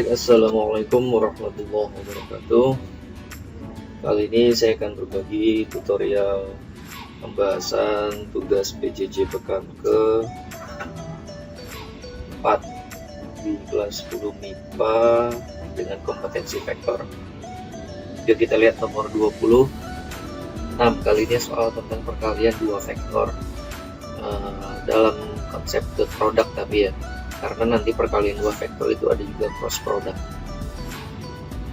Baik, assalamualaikum warahmatullahi wabarakatuh. Kali ini saya akan berbagi tutorial pembahasan tugas PJJ pekan ke 4 di kelas 10 MIPA dengan kompetensi vektor. Yuk kita lihat nomor 20. Kali ini soal tentang perkalian dua vektor dalam konsep dot product tapi ya, karena nanti perkalian dua vektor itu ada juga cross product.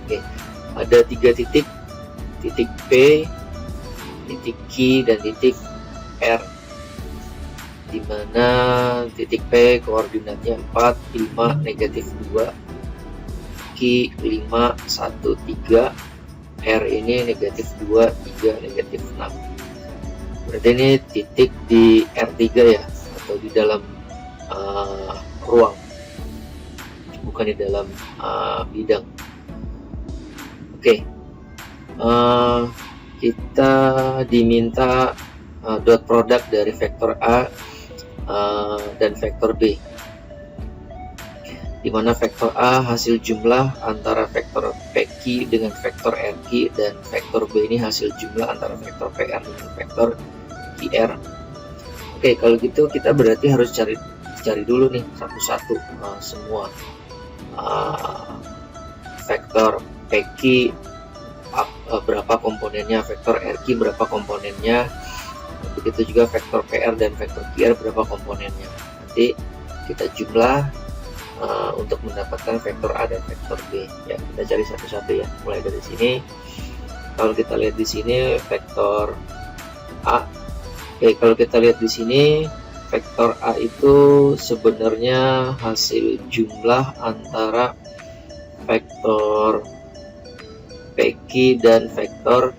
Oke, ada 3 titik, titik P, titik Q, dan titik R, dimana titik P koordinatnya 4, 5, negatif 2, Q 5, 1, 3, R ini negatif 2, 3, negatif 6. Berarti ini titik di R3 ya, atau di dalam ruang, bukan di dalam bidang. Oke, kita diminta dot product dari vektor A dan vektor B, dimana vektor A hasil jumlah antara vektor PQ dengan vektor RQ, dan vektor B ini hasil jumlah antara vektor PR dengan vektor QR. Oke, kalau gitu kita berarti harus cari dulu nih satu-satu semua vektor PQ berapa komponennya, vektor RQ berapa komponennya, begitu juga vektor PR dan vektor QR berapa komponennya. Nanti kita jumlah untuk mendapatkan vektor A dan vektor B. Ya, kita cari satu-satu ya. Mulai dari sini. Kalau kita lihat di sini vektor A. Oke, kalau kita lihat di sini vektor A itu sebenarnya hasil jumlah antara vektor PQ dan vektor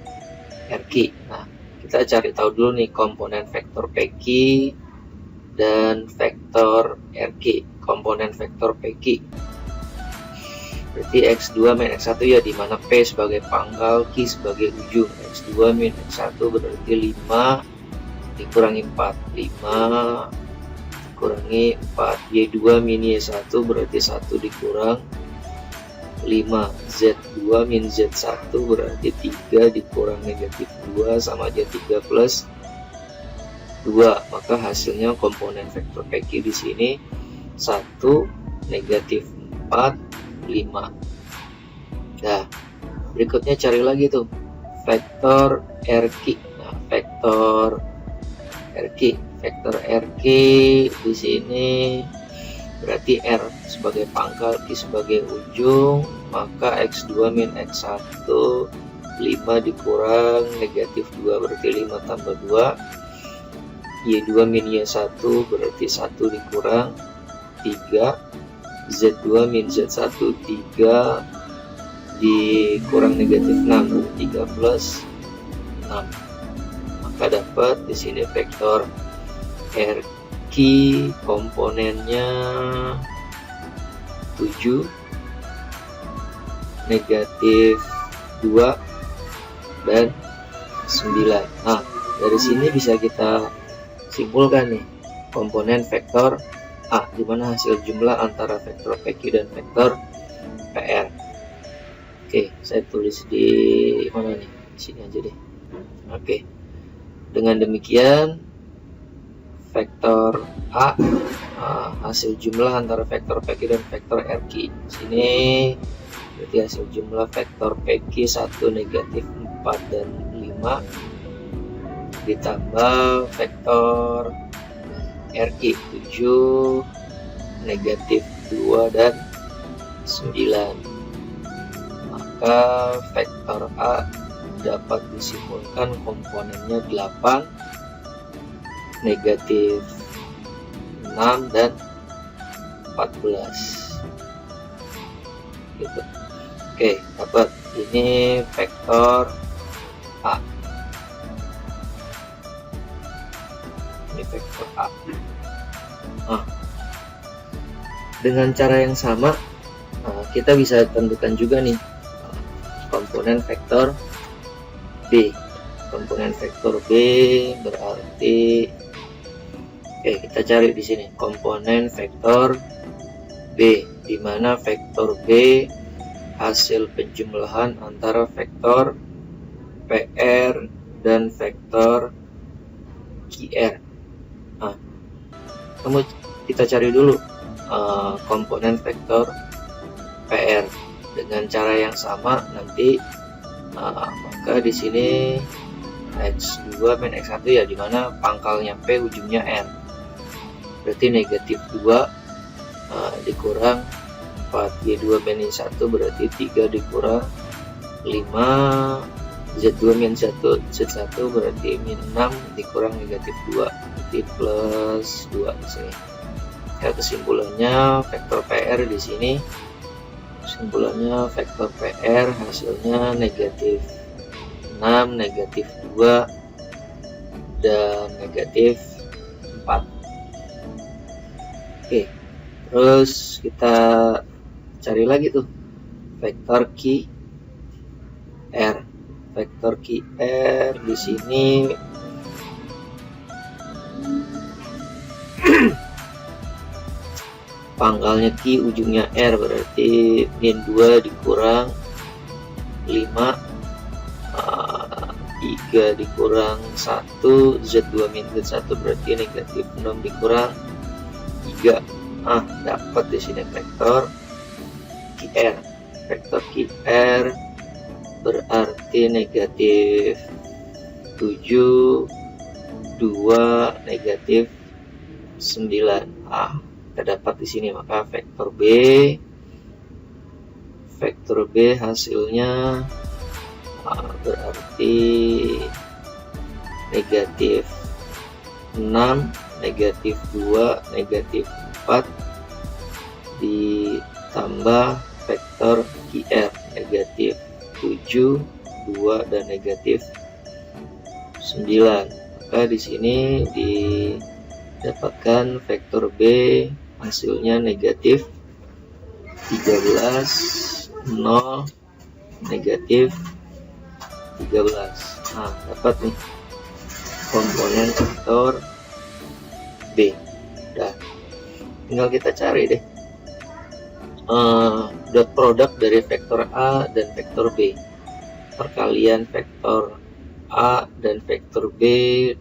RQ. Nah, kita cari tahu dulu nih komponen vektor PQ dan vektor RQ. Komponen vektor PQ berarti X2 min X1 ya, dimana P sebagai pangkal, Q sebagai ujung. X2 min X1 berarti 5 dikurangi 4, 5 dikurangi 4, Y2 min Y1 berarti 1 dikurang 5, Z2 min Z1 berarti 3 dikurang negatif 2 sama aja 3 plus 2, maka hasilnya komponen vektor PQ di sini 1, negatif 4, 5. Nah, berikutnya cari lagi tuh vektor RQ. Nah, vektor RQ di sini berarti R sebagai pangkal, Q sebagai ujung, maka X2 min X1 5 dikurang negatif 2 berarti 5 tambah 2, Y2 min Y1 berarti 1 dikurang 3, Z2 min Z1 3 dikurang negatif 6 berarti 3 plus 6, maka dapat di sini vektor RQ komponennya 7, negatif 2 dan 9. Nah, dari sini bisa kita simpulkan nih komponen vektor A, dimana hasil jumlah antara vektor PQ dan vektor PR. Oke, saya tulis di mana nih? Di sini aja deh. Oke, dengan demikian vektor A hasil jumlah antara vektor PQ dan vektor RQ. Di sini berarti hasil jumlah vektor PQ 1, negatif 4 dan 5 ditambah vektor RQ 7, negatif 2 dan 9, maka vektor A dapat disimpulkan komponennya 8, negatif 6 dan 14 gitu. Oke, dapat ini vektor A. Ini vektor A. Nah, dengan cara yang sama kita bisa tentukan juga nih komponen vektor B. Komponen vektor B berarti kita cari di sini komponen vektor B. di mana vektor B hasil penjumlahan antara vektor PR dan vektor QR. Nah, kita cari dulu komponen vektor PR dengan cara yang sama nanti. Maka di sini X2 min X1 ya, dimana pangkalnya P ujungnya R, berarti negatif 2 dikurang 4 Y2 min 1 berarti 3 dikurang 5 Z2 min 1 Z1 berarti min 6 dikurang negatif 2 berarti plus 2 di sini. Ya, kesimpulannya vektor PR di sini, kesimpulannya vektor PR hasilnya negatif 6, negatif 2, dan negatif 4. Oke, terus kita cari lagi tuh vektor QR. Vektor QR di sini pangkalnya Q ujungnya R berarti min 2 dikurang 5 3 dikurang 1 Z2 min Z1 berarti negatif 6 dikurang 3. Dapat di sini vektor QR. Vektor QR berarti negatif 7 2 negatif 9. Kita dapat di sini, maka vektor B hasilnya berarti negatif 6, negatif 2, negatif 4 ditambah vektor QR negatif 7, 2, dan negatif 9. Maka di sini didapatkan vektor B hasilnya negatif 13, 0, negatif 13. Dapat nih komponen vektor B. Udah, tinggal kita cari deh dot product dari vektor A dan vektor B, perkalian vektor A dan vektor B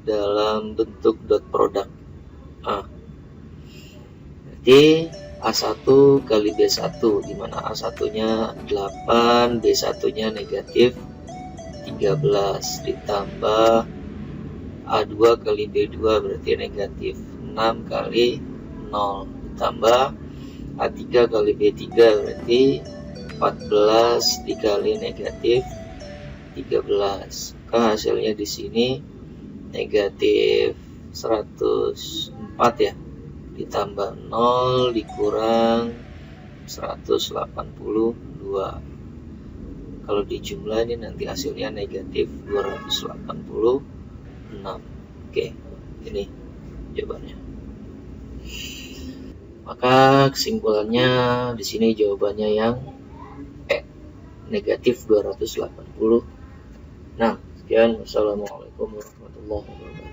dalam bentuk dot product. Berarti A1 kali B1, dimana A1 nya 8, B1 nya negatif 13 ditambah A2 kali B2 berarti negatif 6 kali 0 ditambah A3 kali B3 berarti 14 dikali negatif 13. Maka hasilnya di sini negatif 104 ya, ditambah 0 dikurang 182. Kalau dijumlah ini nanti hasilnya negatif 286. Oke, ini jawabannya. Maka kesimpulannya di sini jawabannya yang negatif 286. Sekian. Wassalamualaikum warahmatullahi wabarakatuh.